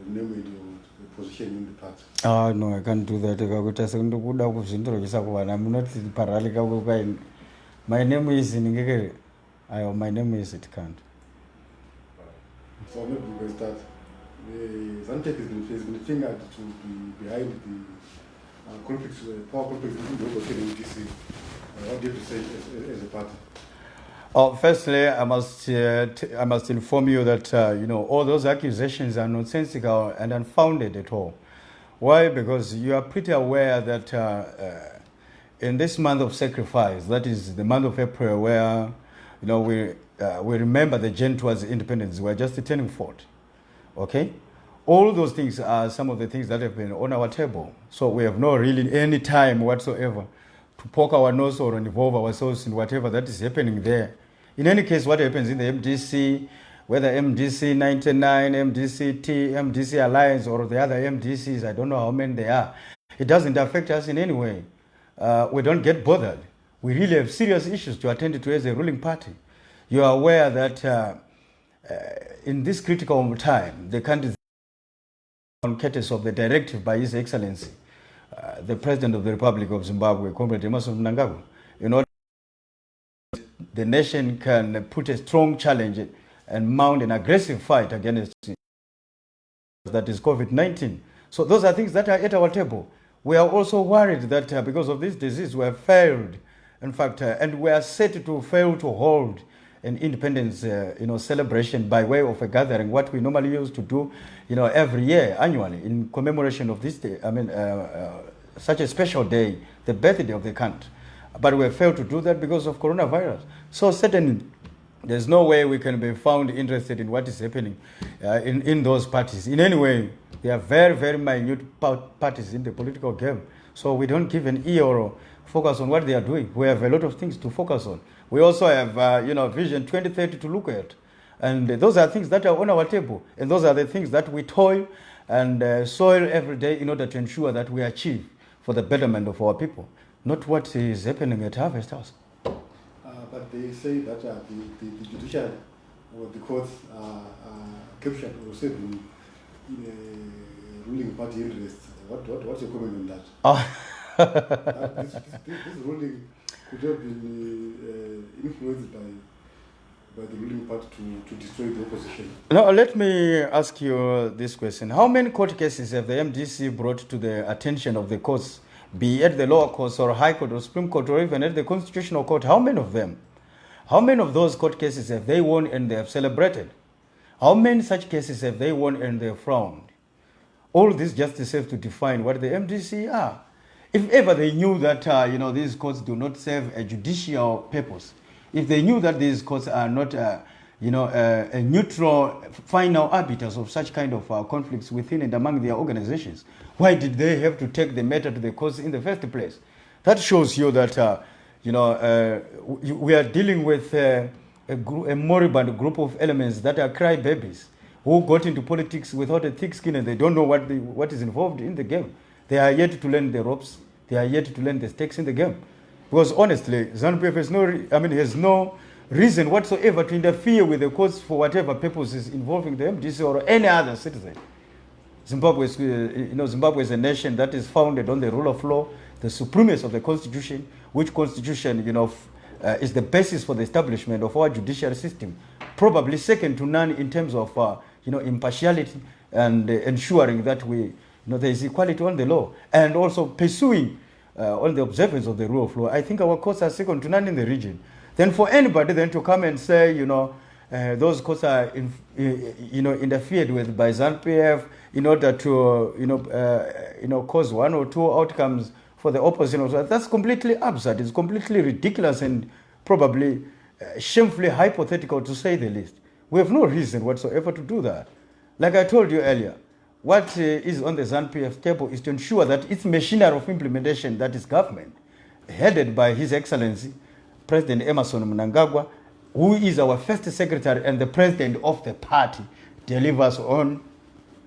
name your position in the party? No, I can't do that. I'm not parallel. My name is in my name is it can't. So maybe we can start. Zanu-PF has been fingered to be behind the conflicts, power conflicts between the opposition and DC. What do you have to say as a party? Firstly, I must inform you that all those accusations are nonsensical and unfounded at all. Why? Because you are pretty aware that in this month of sacrifice, that is the month of April, where we remember the journey towards independence. We're just turning 40. Okay, all those things are some of the things that have been on our table. So we have no really any time whatsoever to poke our nose or involve ourselves in whatever that is happening there. In any case, what happens in the MDC, whether MDC 99, MDC T, MDC Alliance, or the other MDCs, I don't know how many they are, it doesn't affect us in any way. We don't get bothered. We really have serious issues to attend to as a ruling party. You are aware that in this critical time, the country is on courtesy of the directive by His Excellency, the President of the Republic of Zimbabwe, Comrade Emmerson Mnangagwa, in order the nation can put a strong challenge and mount an aggressive fight against that is COVID-19. So those are things that are at our table. We are also worried that because of this disease, we have failed, in fact, and we are set to fail to hold an independence, celebration by way of a gathering, what we normally used to do, every year, annually, in commemoration of this day. I mean, such a special day, the birthday of the country. But we have failed to do that because of coronavirus. So certainly, there's no way we can be found interested in what is happening in those parties. In any way, they are very, very minute parties in the political game. So we don't give an ear or focus on what they are doing. We have a lot of things to focus on. We also have, Vision 2030 to look at. And those are things that are on our table. And those are the things that we toil and soil every day in order to ensure that we achieve for the betterment of our people. Not what is happening at Harvest House. But they say that the judicial or the courts are captured or said in ruling party interests. What's your comment on that? This ruling could have been influenced by the ruling party to destroy the opposition. Now, let me ask you this question. How many court cases have the MDC brought to the attention of the courts, be it the lower courts or High Court or Supreme Court or even at the Constitutional Court? How many of them? How many of those court cases have they won and they have celebrated? How many such cases have they won and they have frowned? All this just serves to define what the MDC are. If ever they knew that these courts do not serve a judicial purpose, if they knew that these courts are not a neutral final arbiters of such kind of conflicts within and among their organizations, why did they have to take the matter to the courts in the first place? That shows you that we are dealing with a moribund group of elements that are crybabies who got into politics without a thick skin and they don't know what is involved in the game. They are yet to learn the ropes. They are yet to learn the stakes in the game. Because honestly, Zanu-PF has no reason whatsoever to interfere with the courts for whatever purposes involving the MDC or any other citizen. Zimbabwe is a nation that is founded on the rule of law, the supremacy of the Constitution, which Constitution, is the basis for the establishment of our judicial system, probably second to none in terms of, impartiality and ensuring that there is equality on the law and also pursuing on the observance of the rule of law. I think our courts are second to none in the region. Then for anybody then to come and say, those courts are, interfered with by Zanu-PF in order to, cause one or two outcomes for the opposition, that's completely absurd. It's completely ridiculous and probably shamefully hypothetical, to say the least. We have no reason whatsoever to do that. Like I told you earlier, what is on the Zanu-PF table is to ensure that its machinery of implementation, that is government, headed by His Excellency, President Emmerson Mnangagwa, who is our first secretary and the president of the party, delivers on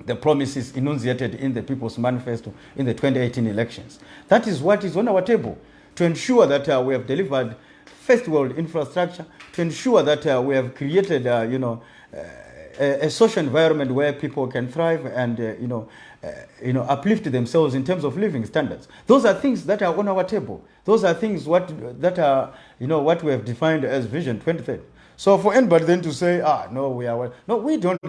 the promises enunciated in the People's Manifesto in the 2018 elections. That is what is on our table, to ensure that we have delivered first world infrastructure, to ensure that we have created, a a social environment where people can thrive and uplift themselves in terms of living standards. Those are things that are on our table. Those are things that are what we have defined as Vision 2030. So for anybody then to say, no, we don't.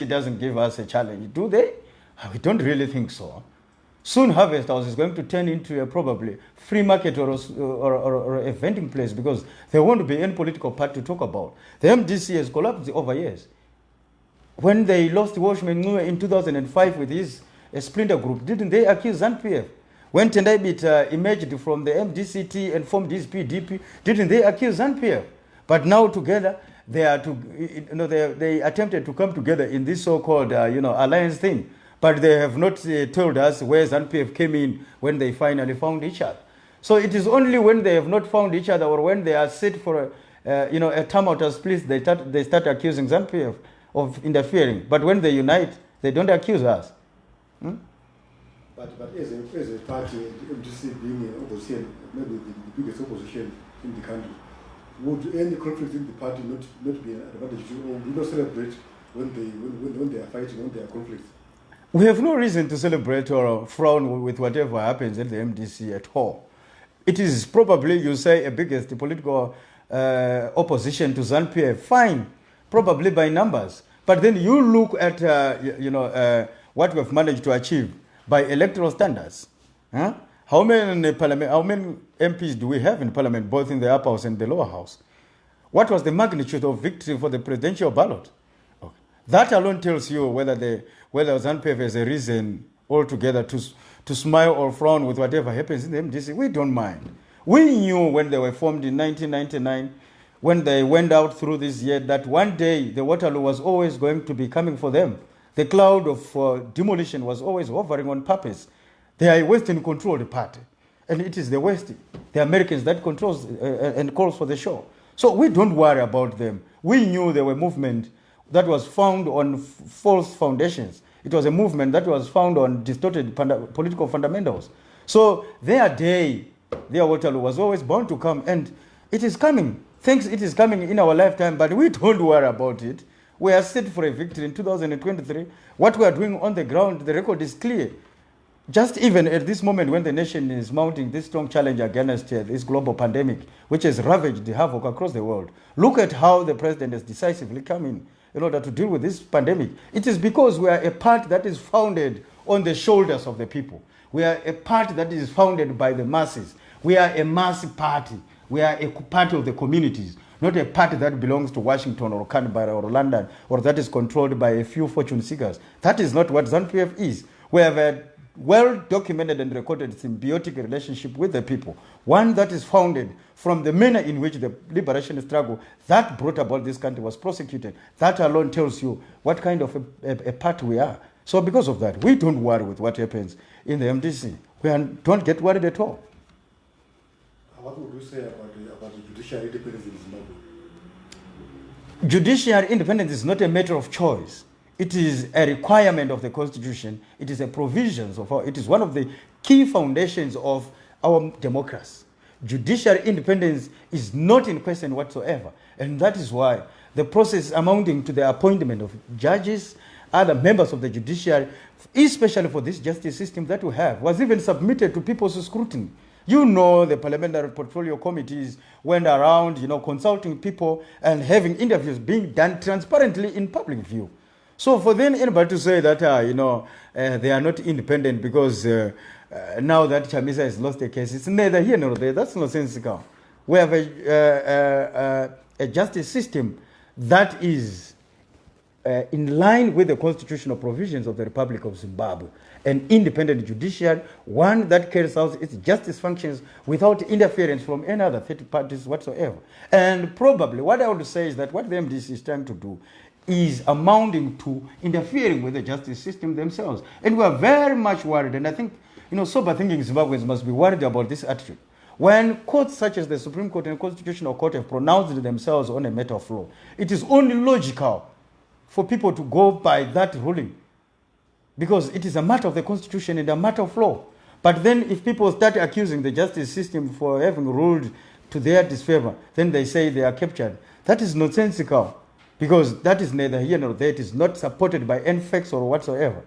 It doesn't give us a challenge, do they? We don't really think so. Soon Harvest House is going to turn into a probably free market or a vending place because there won't be any political party to talk about. The MDC has collapsed over years. When they lost Washman in 2005 with his splinter group, didn't they accuse Zanu-PF? When Tendai emerged from the MDCT and formed his PDP, didn't they accuse Zanu-PF? But now together, they attempted to come together in this so-called alliance thing. But they have not told us where Zanu-PF came in when they finally found each other. So it is only when they have not found each other or when they are set for a tumultuous split, they start accusing Zanu-PF of interfering. But when they unite, they don't accuse us. But as a party, the MDC being an opposition, maybe the biggest opposition in the country, would any conflict in the party not be an advantage to you, or do not celebrate when they are fighting, when there are conflicts? We have no reason to celebrate or frown with whatever happens at the MDC at all. It is probably, you say, a biggest political opposition to Zanu-PF. Fine, probably by numbers. But then you look at what we have managed to achieve by electoral standards. Huh? How many MPs do we have in Parliament, both in the upper house and the lower house? What was the magnitude of victory for the presidential ballot? Okay. That alone tells you whether Zanu-PF has a reason altogether to smile or frown with whatever happens in the MDC. We don't mind. We knew when they were formed in 1999, when they went out through this year, that one day the Waterloo was always going to be coming for them. The cloud of demolition was always hovering on purpose. They are a Western-controlled party, and it is the West, the Americans, that controls and calls for the show. So we don't worry about them. We knew they were a movement that was found on false foundations. It was a movement that was found on distorted political fundamentals. So their day, their Waterloo was always bound to come, and it is coming. It is coming in our lifetime, but we don't worry about it. We are set for a victory in 2023. What we are doing on the ground, the record is clear. Just even at this moment when the nation is mounting this strong challenge against this global pandemic, which has ravaged the havoc across the world, look at how the president has decisively come in order to deal with this pandemic. It is because we are a party that is founded on the shoulders of the people. We are a party that is founded by the masses. We are a mass party. We are a party of the communities, not a party that belongs to Washington or Canberra or London, or that is controlled by a few fortune seekers. That is not what Zanu-PF is. We have a well-documented and recorded symbiotic relationship with the people, one that is founded from the manner in which the liberation struggle that brought about this country was prosecuted. That alone tells you what kind of a party we are. So because of that, we don't worry with what happens in the MDC. Don't get worried at all. What would you say about the judicial independence in Zimbabwe? Judicial independence is not a matter of choice. It is a requirement of the Constitution. It is a provision it is one of the key foundations of our democracy. Judicial independence is not in question whatsoever. And that is why the process amounting to the appointment of judges, other members of the judiciary, especially for this justice system that we have, was even submitted to people's scrutiny. You know, the parliamentary portfolio committees went around, consulting people and having interviews being done transparently in public view. So for then anybody to say that, they are not independent because now that Chamisa has lost the case, it's neither here nor there. That's nonsensical. We have a justice system that is in line with the constitutional provisions of the Republic of Zimbabwe. An independent judiciary, one that carries out its justice functions without interference from any other third parties whatsoever. And probably what I would say is that what the MDC is trying to do is amounting to interfering with the justice system themselves. And we are very much worried, and I think, sober thinking Zimbabweans must be worried about this attitude. When courts such as the Supreme Court and Constitutional Court have pronounced themselves on a matter of law, it is only logical for people to go by that ruling, because it is a matter of the Constitution and a matter of law. But then if people start accusing the justice system for having ruled to their disfavor, then they say they are captured. That is nonsensical. because that is neither here nor there. It is not supported by any facts or whatsoever.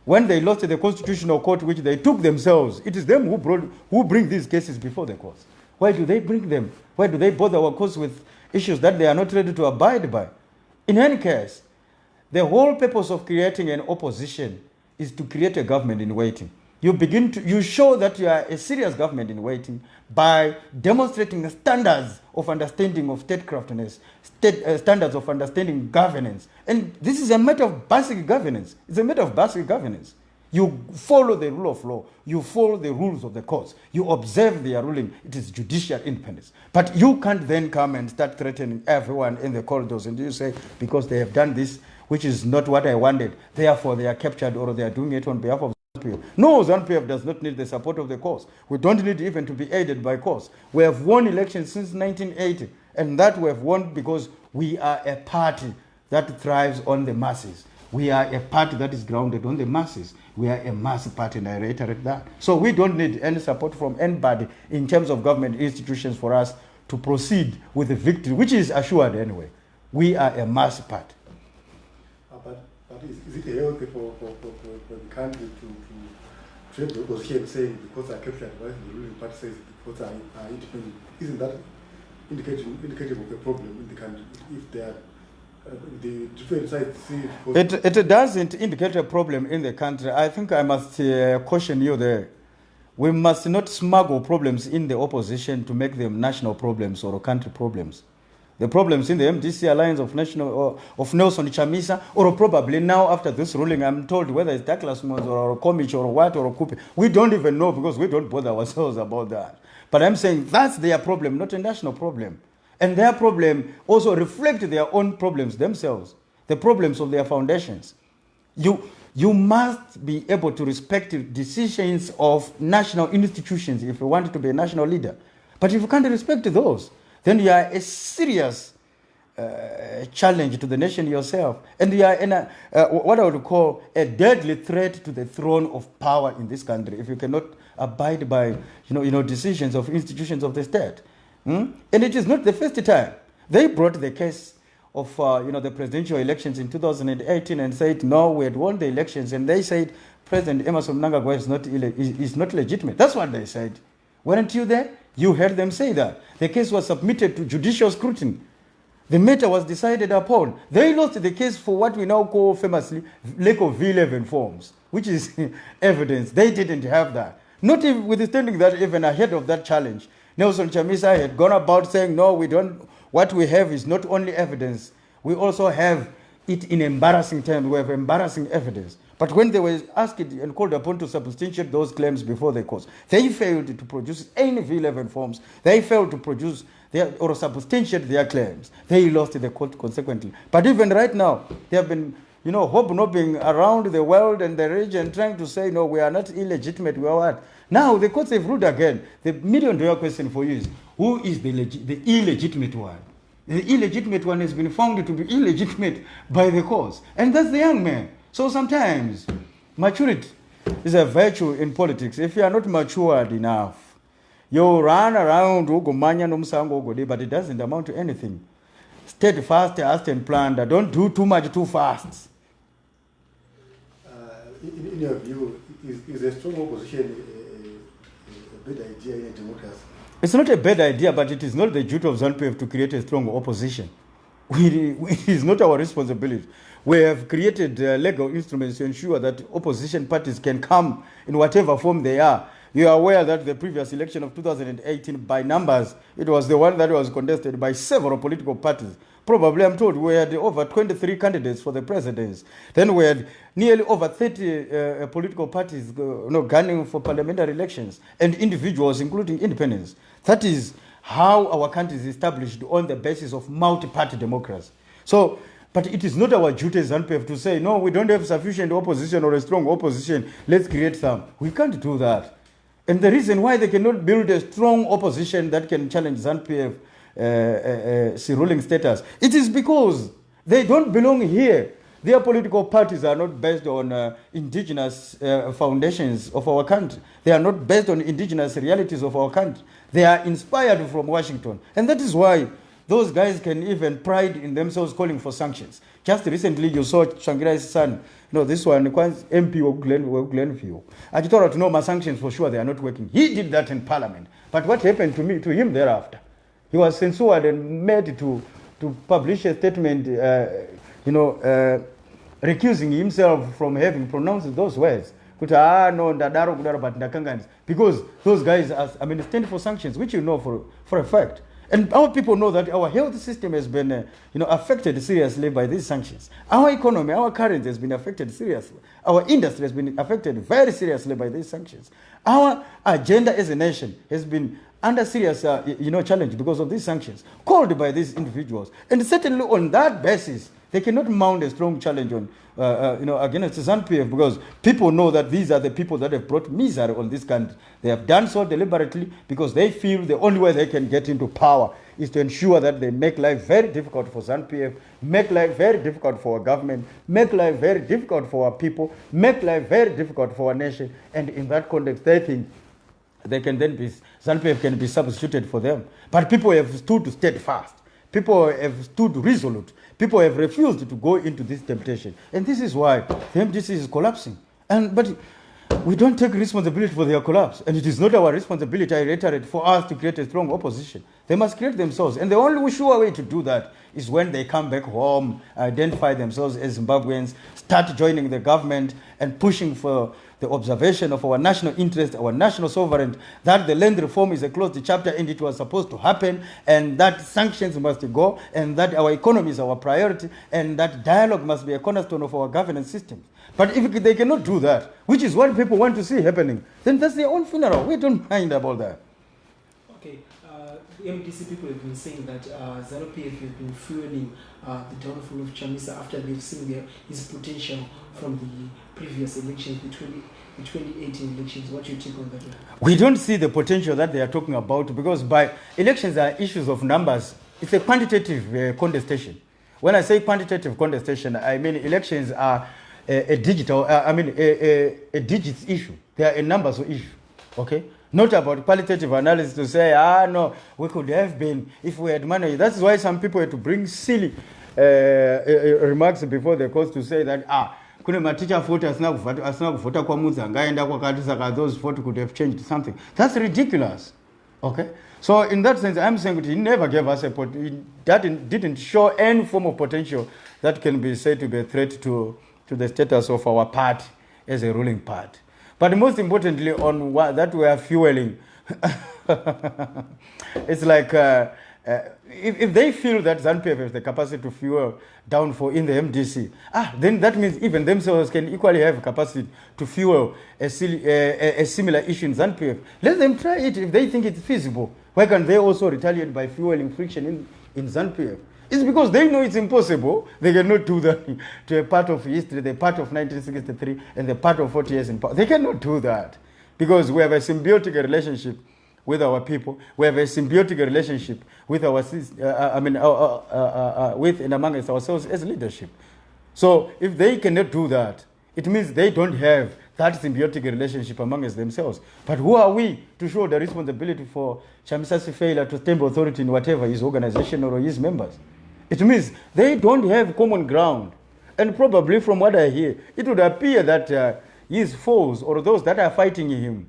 When they lost the Constitutional Court, which they took themselves, it is them who bring these cases before the courts. Why do they bring them? Why do they bother our courts with issues that they are not ready to abide by? In any case, the whole purpose of creating an opposition is to create a government in waiting. You show that you are a serious government in waiting by demonstrating the standards of understanding of statecraftness, standards of understanding governance. And this is a matter of basic governance. It's a matter of basic governance. You follow the rule of law. You follow the rules of the courts. You observe their ruling. It is judicial independence. But you can't then come and start threatening everyone in the corridors and you say, because they have done this, which is not what I wanted, therefore they are captured or they are doing it on behalf of Zanu-PF. No, Zanu-PF does not need the support of the courts. We don't need even to be aided by courts. We have won elections since 1980, and that we have won because we are a party that thrives on the masses. We are a party that is grounded on the masses. We are a mass party, and I reiterate that. So we don't need any support from anybody in terms of government institutions for us to proceed with the victory, which is assured anyway. We are a mass party. But is it healthy for the country to trade the opposition saying because I captured, while the ruling party says because I independent? Isn't that indicative of a problem in the country? If they are the different sides see it doesn't indicate a problem in the country. I think I must caution you there. We must not smuggle problems in the opposition to make them national problems or country problems. The problems in the MDC alliance of Nelson Chamisa, or probably now after this ruling, I'm told whether it's Douglas Mons or Komich or what or Kupe. We don't even know because we don't bother ourselves about that. But I'm saying that's their problem, not a national problem. And their problem also reflects their own problems themselves, the problems of their foundations. You must be able to respect decisions of national institutions if you want to be a national leader. But if you can't respect those, then you are a serious challenge to the nation yourself. And you are in what I would call a deadly threat to the throne of power in this country if you cannot abide by decisions of institutions of the state. And it is not the first time. They brought the case of the presidential elections in 2018 and said, no, we had won the elections. And they said, President Emerson Mnangagwa is not legitimate. That's what they said. Weren't you there? You heard them say that. The case was submitted to judicial scrutiny. The matter was decided upon. They lost the case for what we now call famously lack of V11 forms, which is evidence. They didn't have that. Not even withstanding that, even ahead of that challenge, Nelson Chamisa had gone about saying, no, we don't. What we have is not only evidence, we also have it in embarrassing terms. We have embarrassing evidence. But when they were asked and called upon to substantiate those claims before the courts, they failed to produce any V11 forms. They failed to produce or substantiate their claims. They lost the court consequently. But even right now, they have been hobnobbing around the world and the region trying to say, no, we are not illegitimate, we are what? Now the courts have ruled again. The million-dollar question for you is, who is the illegitimate one? The illegitimate one has been found to be illegitimate by the courts. And that's the young man. So sometimes, maturity is a virtue in politics. If you are not matured enough, you run around, but it doesn't amount to anything. Steadfast, asked and planned. Don't do too much too fast. In your view, is a strong opposition a bad idea in a democracy? It's not a bad idea, but it is not the duty of Zanu-PF to create a strong opposition. It is not our responsibility. We have created legal instruments to ensure that opposition parties can come in whatever form they are. You are aware that the previous election of 2018, by numbers, it was the one that was contested by several political parties. Probably, I'm told, we had over 23 candidates for the presidency. Then we had nearly over 30 political parties gunning for parliamentary elections, and individuals, including independents. That is how our country is established on the basis of multi-party democracy. So, but it is not our duty as Zanu-PF to say, no, we don't have sufficient opposition or a strong opposition, let's create some. We can't do that. And the reason why they cannot build a strong opposition that can challenge Zanu-PF ruling status, it is because they don't belong here. Their political parties are not based on indigenous foundations of our country. They are not based on indigenous realities of our country. They are inspired from Washington. And that is why those guys can even pride in themselves calling for sanctions. Just recently, you saw Shangirai's son, this one, MP of Glenview. I thought, my sanctions for sure, they are not working. He did that in Parliament. But what happened to him thereafter? He was censured and made to publish a statement, recusing himself from having pronounced those words. Because those guys stand for sanctions, which for a fact. And our people know that our health system has been affected seriously by these sanctions. Our economy, our currency has been affected seriously. Our industry has been affected very seriously by these sanctions. Our agenda as a nation has been under serious challenge because of these sanctions called by these individuals. And certainly on that basis, they cannot mount a strong challenge on, against Zanu-PF, because people know that these are the people that have brought misery on this country. They have done so deliberately because they feel the only way they can get into power is to ensure that they make life very difficult for Zanu-PF, make life very difficult for our government, make life very difficult for our people, make life very difficult for our nation. And in that context, they think they can then be, Zanu-PF can be substituted for them. But people have stood steadfast. People have stood resolute. People have refused to go into this temptation. And this is why the MDC is collapsing. But we don't take responsibility for their collapse. And it is not our responsibility, I reiterate, for us to create a strong opposition. They must create themselves. And the only sure way to do that is when they come back home, identify themselves as Zimbabweans, start joining the government and pushing for the observation of our national interest, our national sovereignty, that the land reform is a closed chapter and it was supposed to happen, and that sanctions must go, and that our economy is our priority, and that dialogue must be a cornerstone of our governance system. But if they cannot do that, which is what people want to see happening, then that's their own funeral. We don't mind about that. Okay, the MDC people have been saying that Zanu-PF has been fueling the downfall of Chamisa after they've seen his potential from the previous elections, the 2018 elections. What do you take on that? We don't see the potential that they are talking about, because by elections are issues of numbers. It's a quantitative contestation. When I say quantitative contestation, I mean elections are a digits issue. They are a numbers issue. Okay? Not about qualitative analysis to say, no, we could have been if we had money. That's why some people had to bring silly remarks before the course to say that, kune maticha vote asina kuvota kwamudzi angaenda kwakati saka those vote could have changed something. That's ridiculous. Okay? So in that sense, I'm saying that he never gave us didn't show any form of potential that can be said to be a threat to the status of our party as a ruling party. But most importantly, on what that we are fueling, it's like if they feel that Zanu-PF has the capacity to fuel downfall in the MDC, then that means even themselves can equally have capacity to fuel a similar issue in Zanu-PF. Let them try it if they think it's feasible. Why can't they also retaliate by fueling friction in Zanu-PF? It's because they know it's impossible. They cannot do that to a part of history, the part of 1963 and the part of 40 years in power. They cannot do that because we have a symbiotic relationship with our people. We have a symbiotic relationship with with and amongst ourselves as leadership. So if they cannot do that, it means they don't have that symbiotic relationship amongst themselves. But who are we to show the responsibility for Chamisa's failure to stamp authority in whatever his organization or his members? It means they don't have common ground. And probably from what I hear, it would appear that his foes or those that are fighting him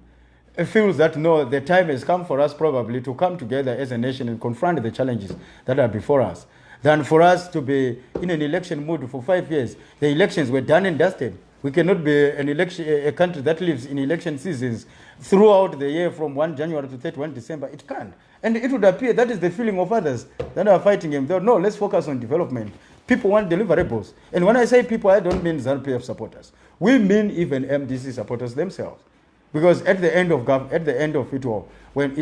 feels that no, the time has come for us probably to come together as a nation and confront the challenges that are before us. Than for us to be in an election mood for 5 years. The elections were done and dusted. We cannot be a country that lives in election seasons throughout the year from 1 January to 31 December. It can't. And it would appear that is the feeling of others that are fighting him. No, let's focus on development. People want deliverables. And when I say people, I don't mean Zanu-PF supporters. We mean even MDC supporters themselves. Because at the end of it all, when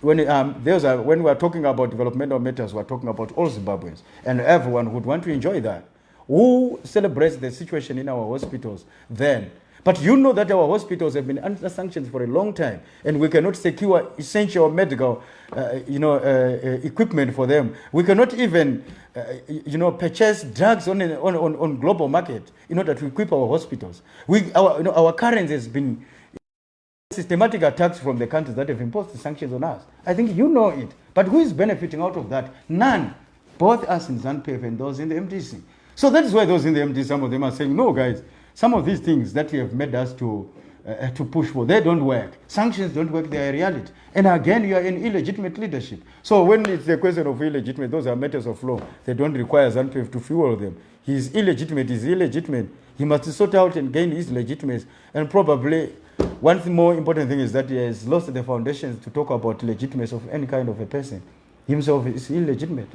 we are talking about developmental matters, we are talking about all Zimbabweans. And everyone would want to enjoy that. Who celebrates the situation in our hospitals then? But you know that our hospitals have been under sanctions for a long time, and we cannot secure essential medical, equipment for them. We cannot even, purchase drugs on global market in order to equip our hospitals. Our currency has been systematic attacks from the countries that have imposed the sanctions on us. I think you know it. But who is benefiting out of that? None. both us in Zanu-PF and those in the MDC. So that is why those in the MDC, some of them are saying, no, guys, some of these things that you have made us to push for, they don't work. Sanctions don't work, they are reality. And again, you are in illegitimate leadership. So when it's a question of illegitimate, those are matters of law. They don't require Zanu-PF to fuel them. He's illegitimate, He must sort out and gain his legitimacy. And probably one more important thing is that he has lost the foundations to talk about legitimacy of any kind of a person. Himself is illegitimate.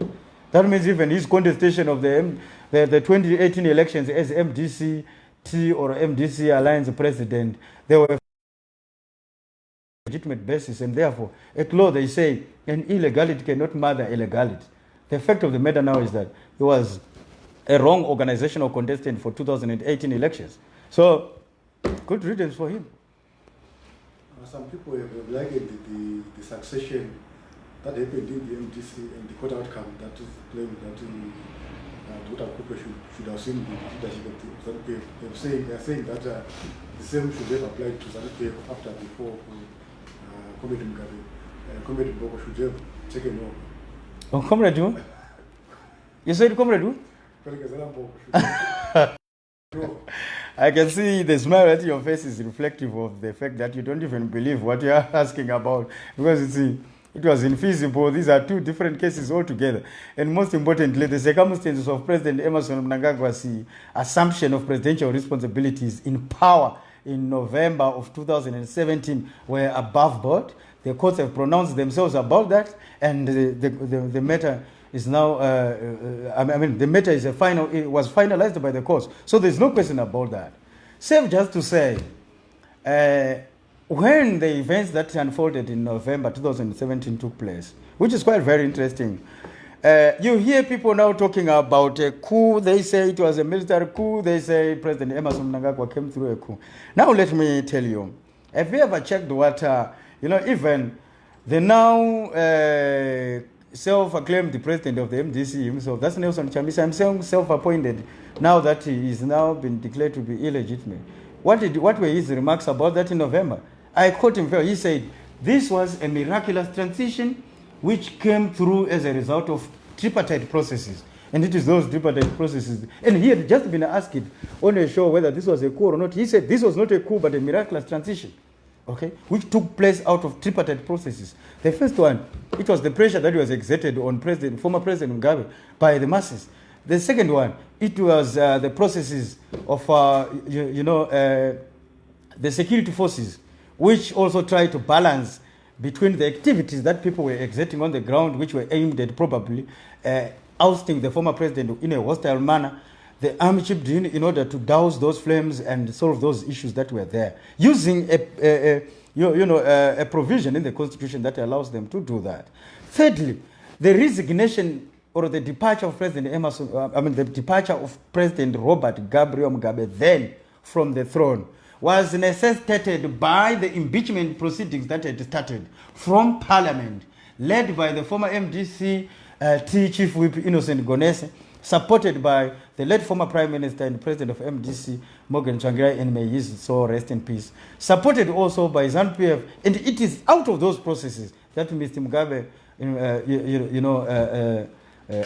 That means even his contestation of the 2018 elections as MDC-T or MDC Alliance president, they were legitimate basis, and therefore, at law they say an illegality cannot mother illegality. The fact of the matter now is that he was a wrong organizational contestant for 2018 elections. So, good riddance for him. Some people have likened the succession that happened in the MDC and the court outcome that is claimed that Dr. Cooper should have seen the leadership of Zanu-PF. They are saying that the same should have applied to Zanu-PF after before Comrade Mugabe. Comrade Mboko should have taken over. Oh, Comrade who? You said Comrade who? I can see the smile at your face is reflective of the fact that you don't even believe what you are asking about, because it was infeasible. These are two different cases altogether. And most importantly, the circumstances of President Emmerson Mnangagwa's assumption of presidential responsibilities in power in November of 2017 were above board. The courts have pronounced themselves about that, and the matter is now, the matter is it was finalized by the courts. So there's no question about that. Save just to say, when the events that unfolded in November 2017 took place, which is quite very interesting, you hear people now talking about a coup. They say it was a military coup. They say President Emmerson Mnangagwa came through a coup. Now let me tell you, have you ever checked what, even the now self-acclaimed president of the MDC himself, that's Nelson Chamisa, himself self-appointed, now that he is now been declared to be illegitimate. What were his remarks about that in November? I quote him. He said, this was a miraculous transition which came through as a result of tripartite processes. And it is those tripartite processes. And he had just been asked on a show whether this was a coup or not. He said this was not a coup, but a miraculous transition, okay, which took place out of tripartite processes. The first one, it was the pressure that was exerted on former President Mugabe by the masses. The second one, it was the processes of, the security forces, which also tried to balance between the activities that people were exerting on the ground, which were aimed at probably ousting the former president in a hostile manner. The army chipped in order to douse those flames and solve those issues that were there, using a provision in the constitution that allows them to do that. Thirdly, the resignation or the departure of President Emerson, the departure of President Robert Gabriel Mugabe then from the throne was necessitated by the impeachment proceedings that had started from Parliament, led by the former MDC Chief Whip Innocent Gonese, supported by the late former Prime Minister and President of MDC, Morgan Tsvangirai, and may his soul rest in peace, supported also by Zanu-PF. And it is out of those processes that Mr. Mugabe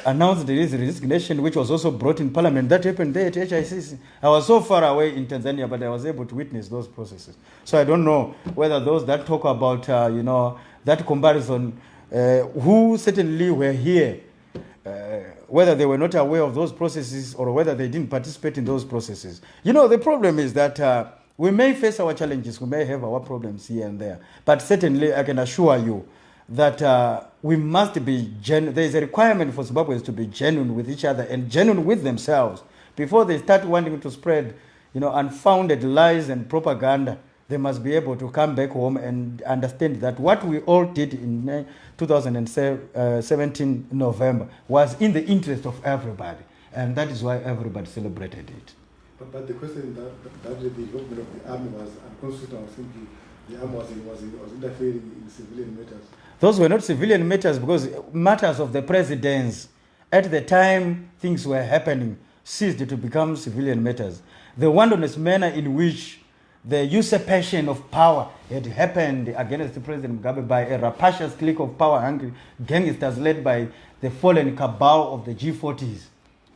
announced his resignation, which was also brought in Parliament. That happened there at HICC. I was so far away in Tanzania, but I was able to witness those processes. So I don't know whether those that talk about, that comparison, who certainly were here, whether they were not aware of those processes or whether they didn't participate in those processes. The problem is that we may face our challenges, we may have our problems here and there, but certainly I can assure you that we must be genuine. There is a requirement for Zimbabweans to be genuine with each other and genuine with themselves before they start wanting to spread, unfounded lies and propaganda. They must be able to come back home and understand that what we all did in 2017 November was in the interest of everybody, and that is why everybody celebrated it. But the question that the development of the army was unconstitutional, simply the army was interfering in civilian matters. Those were not civilian matters, because matters of the presidents at the time things were happening ceased to become civilian matters. The wantonness manner in which the usurpation of power had happened against President Mugabe by a rapacious clique of power-hungry gangsters led by the fallen cabal of the G40s,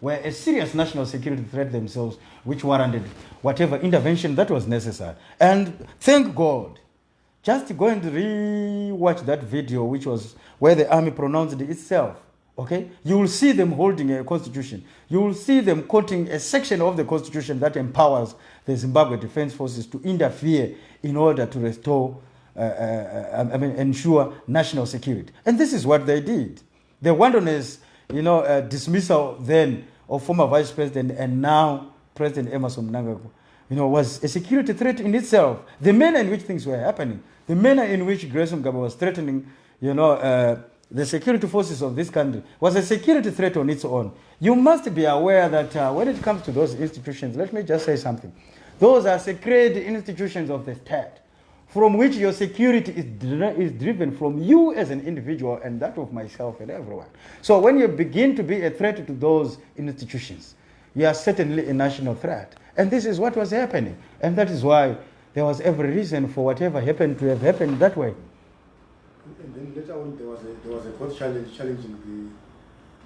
were a serious national security threat themselves, which warranted whatever intervention that was necessary. And thank God, just go and re-watch that video, which was where the army pronounced itself. Okay, you will see them holding a constitution. You will see them quoting a section of the constitution that empowers the Zimbabwe Defense Forces to interfere in order to restore, ensure national security. And this is what they did. The wilderness, dismissal then of former Vice President and now President Emerson Mnangagwa, was a security threat in itself. The manner in which things were happening, the manner in which Grace Mugabe was threatening, the security forces of this country was a security threat on its own. You must be aware that when it comes to those institutions, let me just say something. Those are sacred institutions of the state from which your security is driven from you as an individual and that of myself and everyone. So when you begin to be a threat to those institutions, you are certainly a national threat. And this is what was happening. And that is why there was every reason for whatever happened to have happened that way. And then later on, there was a court challenging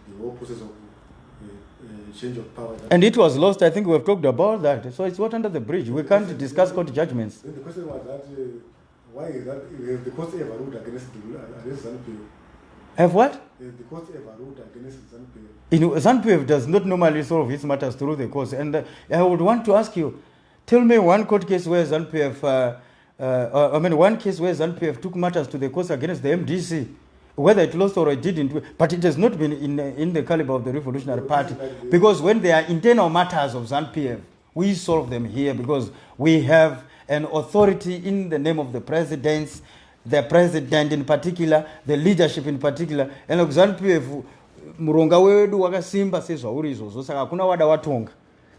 the whole process of change of power. And it was lost. I think we have talked about that. So it's what under the bridge. We can't discuss court judgments. Then the question was that why is that have the court ever ruled against Zanu-PF? Have what? The court ever ruled against Zanu-PF? Zanu-PF does not normally solve its matters through the courts. And I would want to ask you, tell me one court case where Zanu-PF one case where Zanu-PF took matters to the courts against the MDC, whether it lost or it didn't, but it has not been in the caliber of the Revolutionary Party. Because when there are internal matters of Zanu-PF, we solve them here because we have an authority in the name of the president in particular, the leadership in particular. And Zanu-PF, muronga wedu wakasimba sezvauri izvozvo saka hakuna wada watonga.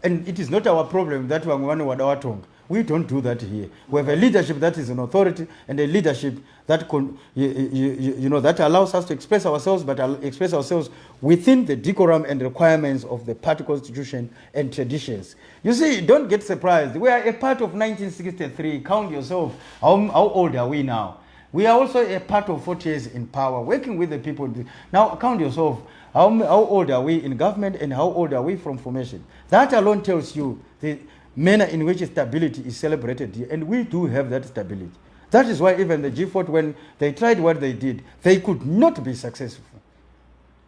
And it is not our problem that vamwe vane wada watonga. We don't do that here. We have a leadership that is an authority and a leadership that that allows us to express ourselves, but express ourselves within the decorum and requirements of the party constitution and traditions. You see, don't get surprised. We are a part of 1963. Count yourself. How old are we now? We are also a part of 40 years in power, working with the people. Now, count yourself. How old are we in government and how old are we from formation? That alone tells you the manner in which stability is celebrated here, and we do have that stability. That is why even the G40, when they tried what they did, they could not be successful.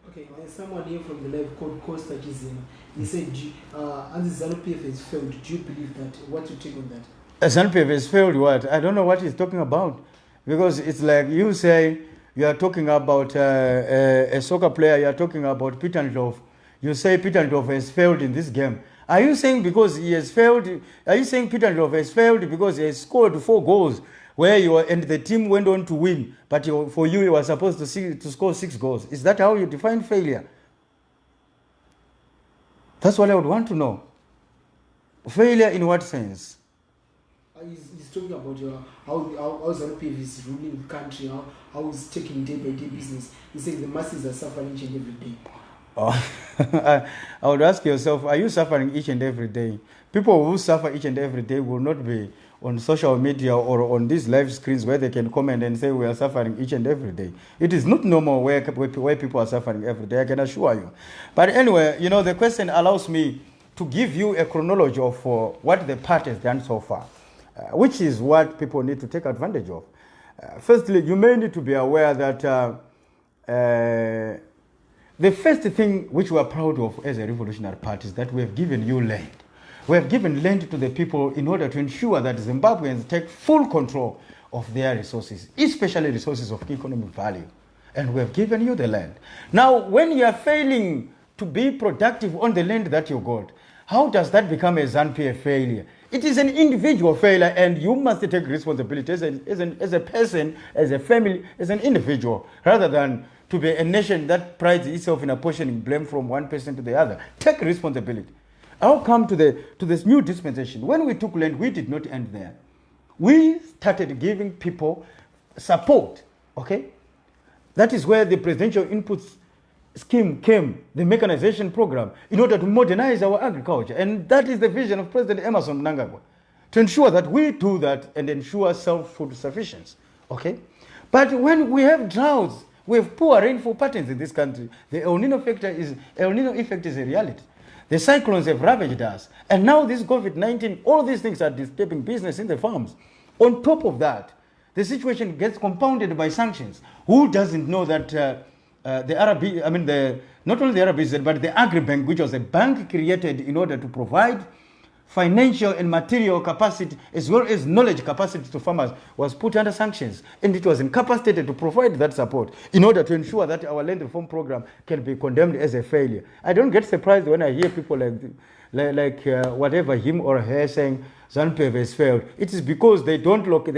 Okay, there's someone here from the live called Costa Gizima. He said, as Zanu-PF has failed, do you believe that? What do you take on that? Zanu-PF has failed what? I don't know what he's talking about. Because it's like you say, you are talking about a soccer player, you are talking about Peter Ndlovu. You say Peter Ndlovu has failed in this game. Are you saying because he has failed? Are you saying Peter Ndlovu has failed because he has scored 4 goals and the team went on to win, but for you, you were supposed to score 6 goals? Is that how you define failure? That's what I would want to know. Failure in what sense? He's talking about how Zanu-PF is ruling the country, how he's taking day-by-day business. He's saying the masses are suffering each and every day. Oh, I would ask yourself, are you suffering each and every day? People who suffer each and every day will not be on social media or on these live screens where they can comment and say we are suffering each and every day. It is not normal where people are suffering every day, I can assure you. But anyway, the question allows me to give you a chronology of what the party has done so far, which is what people need to take advantage of. Firstly, you may need to be aware that the first thing which we are proud of as a revolutionary party is that we have given you land. We have given land to the people in order to ensure that Zimbabweans take full control of their resources, especially resources of economic value. And we have given you the land. Now, when you are failing to be productive on the land that you got, how does that become a Zanu-PF failure? It is an individual failure, and you must take responsibility as a person, as a family, as an individual, rather than to be a nation that prides itself in apportioning blame from one person to the other. Take responsibility. I'll come to this new dispensation. When we took land, we did not end there. We started giving people support, okay? That is where the presidential inputs scheme came, the mechanization program, in order to modernize our agriculture. And that is the vision of President Emerson Mnangagwa, to ensure that we do that and ensure self-food sufficiency. Okay? But when we have droughts, we have poor rainfall patterns in this country, the El Nino effect is a reality. The cyclones have ravaged us. And now this COVID-19, all these things are disturbing business in the farms. On top of that, the situation gets compounded by sanctions. Who doesn't know that not only the Arabs, but the Agribank, which was a bank created in order to provide financial and material capacity as well as knowledge capacity to farmers, was put under sanctions, and it was incapacitated to provide that support in order to ensure that our land reform program can be condemned as a failure. I don't get surprised when I hear people like whatever him or her saying Zanu-PF has failed. It is because they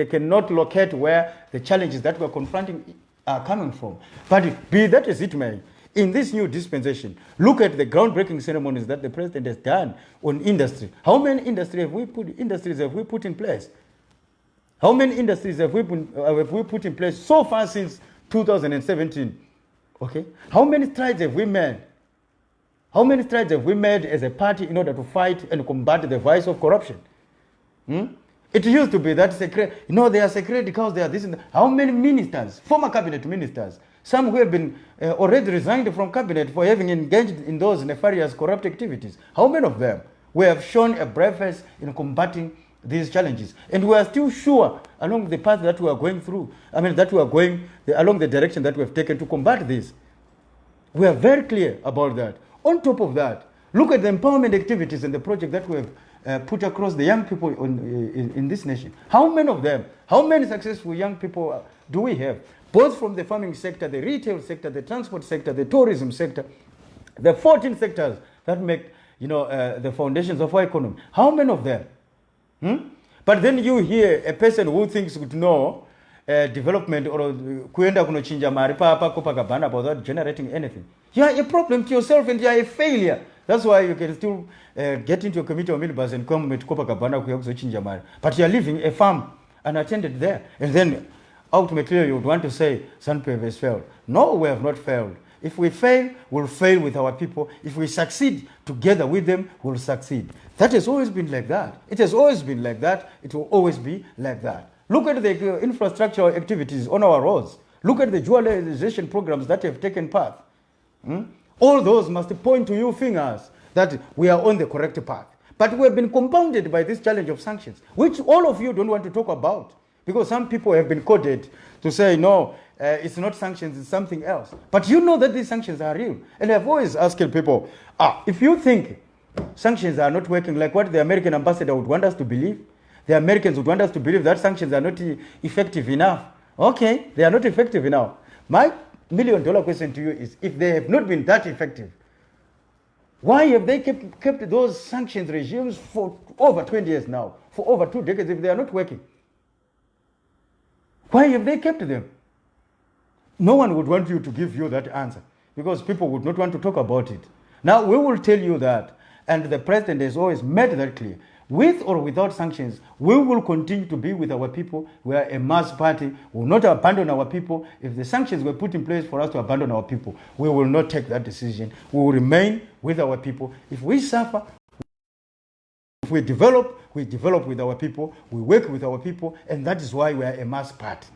cannot locate where the challenges that we're confronting are coming from. But be that as it may, in this new dispensation, look at the groundbreaking ceremonies that the president has done on industry. How many industries have we put in place? How many industries have we put in place so far since 2017? Okay? How many strides have we made? How many strides have we made as a party in order to fight and combat the vice of corruption? It used to be that secret, there are secret cows, there are this and that. How many ministers, former cabinet ministers, some who have been already resigned from cabinet for having engaged in those nefarious corrupt activities, how many of them we have shown a brave face in combating these challenges? And we are still sure along the path that we are going through, along the direction that we have taken to combat this. We are very clear about that. On top of that, look at the empowerment activities and the project that we have put across the young people in this nation. How many of them, how many successful young people do we have? Both from the farming sector, the retail sector, the transport sector, the tourism sector, the 14 sectors that make the foundations of our economy. How many of them? But then you hear a person who thinks would know development or kuenda kunochinja mari papa Copacabana without generating anything. You are a problem to yourself and you are a failure. That's why you can still get into a committee of minibus and come to Copacabana kuchinja mari. But you are leaving a farm unattended there. And then ultimately you would want to say Zanu-PF has failed. No, we have not failed. If we fail, we'll fail with our people. If we succeed together with them, we'll succeed. That has always been like that. It has always been like that. It will always be like that. Look at the infrastructural activities on our roads. Look at the dualization programs that have taken path. All those must point to you fingers that we are on the correct path. But we have been compounded by this challenge of sanctions, which all of you don't want to talk about. Because some people have been coded to say, no, it's not sanctions, it's something else. But you know that these sanctions are real. And I've always asked people, if you think sanctions are not working like what the American ambassador would want us to believe, the Americans would want us to believe that sanctions are not effective enough. Okay, they are not effective enough. My $1 million question to you is, if they have not been that effective, why have they kept those sanctions regimes for over 20 years now, for over 2 decades, if they are not working? Why have they kept them? No one would want you to give you that answer because people would not want to talk about it. Now, we will tell you that, and the president has always made that clear. With or without sanctions, we will continue to be with our people. We are a mass party. We will not abandon our people. If the sanctions were put in place for us to abandon our people, we will not take that decision. We will remain with our people. If we suffer, if we develop with our people, we work with our people, and that is why we are a mass party.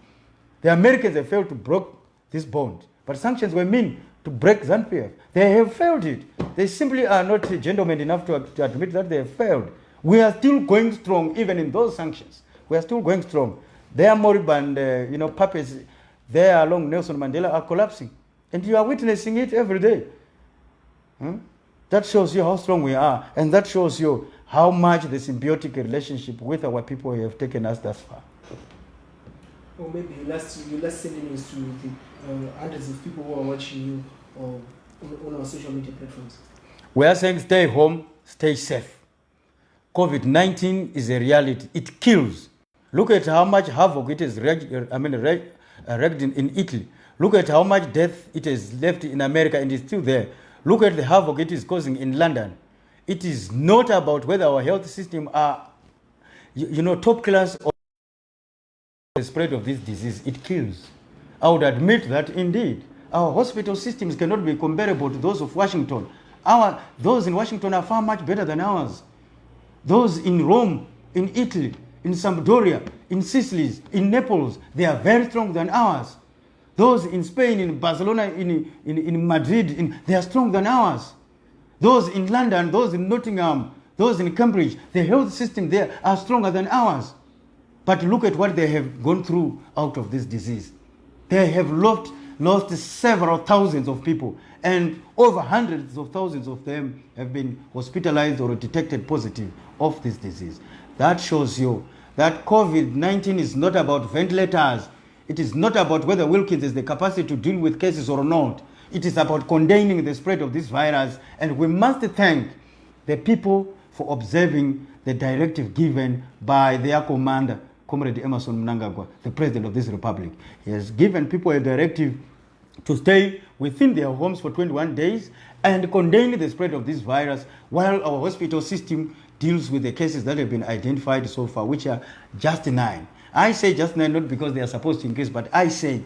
The Americans have failed to break this bond, but sanctions were meant to break Zanu-PF. They have failed it. They simply are not gentlemen enough to admit that they have failed. We are still going strong, even in those sanctions. We are still going strong. Their moribund, puppets there along Nelson Mandela are collapsing. And you are witnessing it every day. That shows you how strong we are. And that shows you how much the symbiotic relationship with our people have taken us thus far. Or maybe your last sentence to the hundreds of people who are watching you on our social media platforms. We are saying stay home, stay safe. COVID-19 is a reality. It kills. Look at how much havoc it has wreaked in Italy. Look at how much death it has left in America and is still there. Look at the havoc it is causing in London. It is not about whether our health system are, top class or the spread of this disease. It kills. I would admit that indeed our hospital systems cannot be comparable to those of Washington. Those in Washington are far much better than ours. Those in Rome in Italy, in Sampdoria, in Sicily, in Naples, they are very stronger than ours. Those in Spain, in Barcelona, in Madrid, they are stronger than ours. Those in London, those in Nottingham, those in Cambridge, the health system there are stronger than ours. But look at what they have gone through out of this disease. They have lost several thousands of people, and over hundreds of thousands of them have been hospitalized or detected positive of this disease. That shows you that COVID-19 is not about ventilators. It is not about whether Wilkins has the capacity to deal with cases or not. It is about containing the spread of this virus, and we must thank the people for observing the directive given by their commander, Comrade Emerson Mnangagwa, the president of this republic. He has given people a directive to stay within their homes for 21 days and contain the spread of this virus while our hospital system deals with the cases that have been identified so far, which are just 9. I say just 9 not because they are supposed to increase, but I say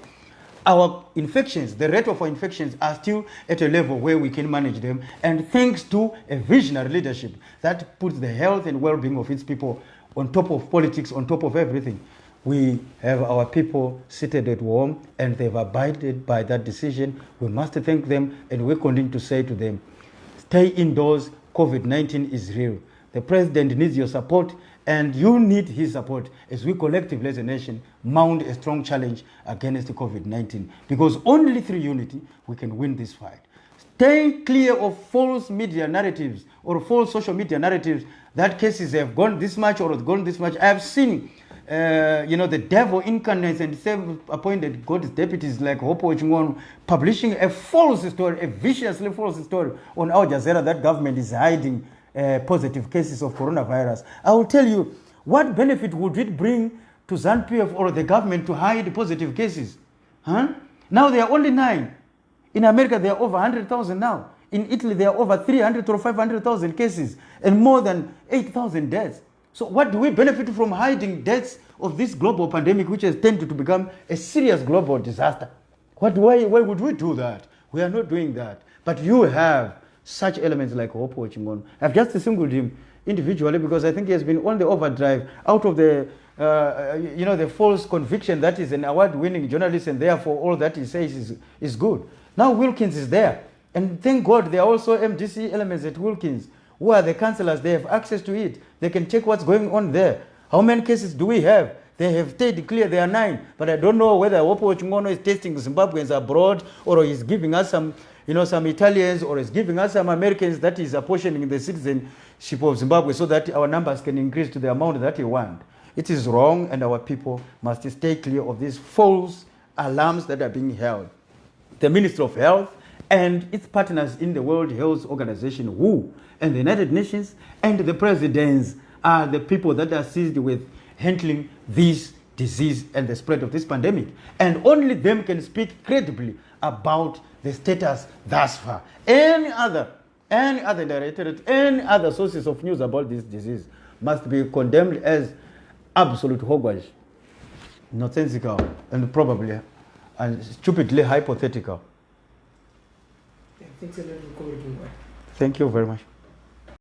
our infections, the rate of our infections are still at a level where we can manage them, and thanks to a visionary leadership that puts the health and well-being of its people on top of politics, on top of everything. We have our people seated at home, and they've abided by that decision. We must thank them, and we continue to say to them, stay indoors. COVID-19 is real. The president needs your support, and you need his support as we collectively as a nation mount a strong challenge against COVID-19, because only through unity we can win this fight. Stay clear of false media narratives or false social media narratives that cases have gone this much or have gone this much. I have seen the devil incarnate and self-appointed God's deputies like Hopo Chingwon publishing a false story, a viciously false story on Al Jazeera that government is hiding positive cases of coronavirus. I will tell you, what benefit would it bring to Zanu-PF or the government to hide positive cases? Now there are only 9. In America, there are over 100,000 now. In Italy, there are over 300 or 500,000 cases and more than 8,000 deaths. So what do we benefit from hiding deaths of this global pandemic, which has tended to become a serious global disaster? Why would we do that? We are not doing that. But you have such elements like Hopo Chingon. I've just singled him individually because I think he has been on the overdrive out of the the false conviction that he's an award-winning journalist and therefore all that he says is good. Now Wilkins is there. And thank God there are also MDC elements at Wilkins who are the councillors. They have access to it. They can check what's going on there. How many cases do we have? They have stayed clear. There are 9. But I don't know whether Hopo Chingono is testing Zimbabweans abroad or he's giving us some Italians, or is giving us some Americans that is apportioning the citizenship of Zimbabwe so that our numbers can increase to the amount that we want. It is wrong, and our people must stay clear of these false alarms that are being held. The Ministry of Health and its partners in the World Health Organization, WHO, and the United Nations, and the presidents are the people that are seized with handling this disease and the spread of this pandemic. And only them can speak credibly about the status thus far. Any other directorate, any other sources of news about this disease must be condemned as absolute hogwash, nonsensical, and probably and stupidly hypothetical. Yeah, thanks a lot for calling. Thank you very much.